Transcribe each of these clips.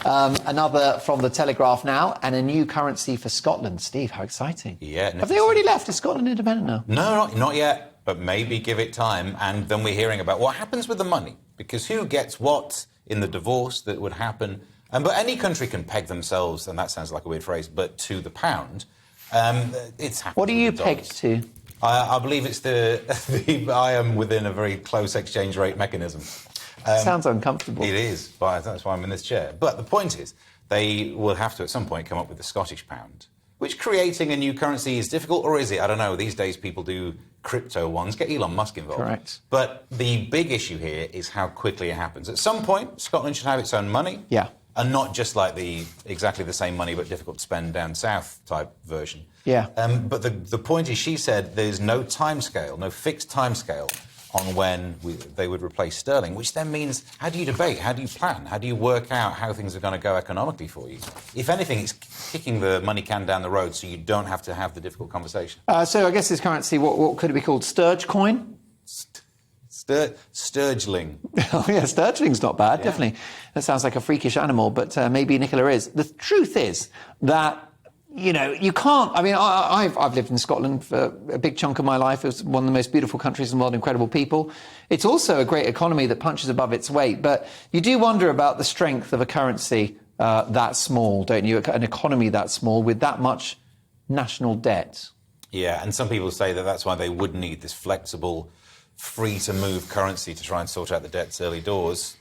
Another from the Telegraph now, and a new currency for Scotland. Steve, how exciting. Yeah. Have they already left? Is Scotland independent now? No, not yet, but maybe give it time. And then we're hearing about what happens with the money, because who gets what in the divorce that would happen. But any country can peg themselves, and that sounds like a weird phrase, but to the pound. It's happened. What are you pegged to? I believe it's I am within a very close exchange rate mechanism. Sounds uncomfortable. It is, but that's why I'm in this chair. But the point is, they will have to at some point come up with the Scottish pound, which creating a new currency is difficult, or is it? I don't know. These days people do crypto ones. Get Elon Musk involved. Correct. But the big issue here is how quickly it happens. At some point, Scotland should have its own money. Yeah. And not just like exactly the same money but difficult to spend down south type version. Yeah. But the point is, she said there's no timescale, no fixed timescale on when they would replace sterling, which then means how do you debate, how do you plan, how do you work out how things are going to go economically for you? If anything, it's kicking the money can down the road so you don't have to have the difficult conversation. So I guess this currency, what could it be called? Sturge coin? Sturgeling. Oh, yeah, sturgeling's not bad, definitely. That sounds like a freakish animal, but maybe Nicola is. The truth is that, you know, you can't... I mean, I've lived in Scotland for a big chunk of my life. It was one of the most beautiful countries in the world, incredible people. It's also a great economy that punches above its weight, but you do wonder about the strength of a currency that small, don't you? An economy that small with that much national debt. Yeah, and some people say that that's why they would need this flexible, free-to-move currency to try and sort out the debts early doors.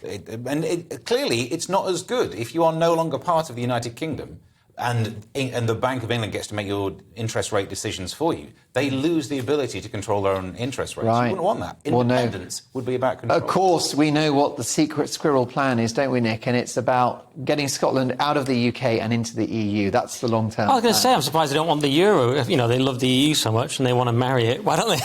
Clearly, it's not as good if you are no longer part of the United Kingdom and the Bank of England gets to make your interest rate decisions for you. They lose the ability to control their own interest rates. Right. You wouldn't want that. Independence would be about control. Of course, we know what the secret squirrel plan is, don't we, Nick? And it's about getting Scotland out of the UK and into the EU. That's the long-term I was going to say, I'm surprised they don't want the euro. You know, they love the EU so much and they want to marry it. Why don't they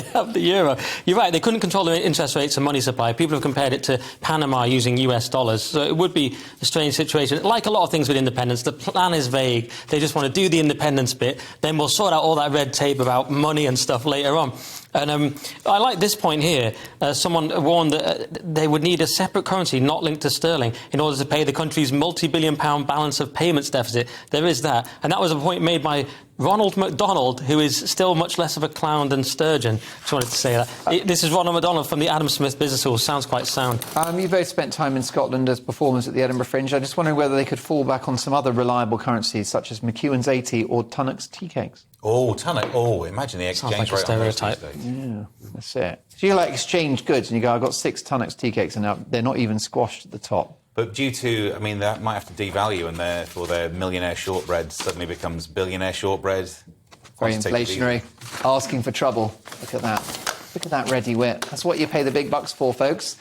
have the euro? You're right, they couldn't control the interest rates and money supply. People have compared it to Panama using US dollars. So it would be a strange situation. Like a lot of things with independence, the plan is vague. They just want to do the independence bit. Then we'll sort out all that red tape about money and stuff later on. And I like this point here. Someone warned that they would need a separate currency not linked to sterling in order to pay the country's multi-billion-pound balance of payments deficit. There is that. And that was a point made by Ronald McDonald, who is still much less of a clown than Sturgeon. Just wanted to say that. This is Ronald McDonald from the Adam Smith Business School. Sounds quite sound. You both spent time in Scotland as performers at the Edinburgh Fringe. I'm just wondering whether they could fall back on some other reliable currencies, such as McEwen's 80 or Tunnock's tea cakes. Oh, Tunnock. Oh, imagine the exchange like rate. Stereotype. Yeah, that's it. So you like exchange goods and you go, I've got 6 Tunnock's tea cakes and now they're not even squashed at the top. But due to, I mean, that might have to devalue and therefore their millionaire shortbread suddenly becomes billionaire shortbread. Very inflationary. Asking for trouble. Look at that. Look at that ready wit. That's what you pay the big bucks for, folks.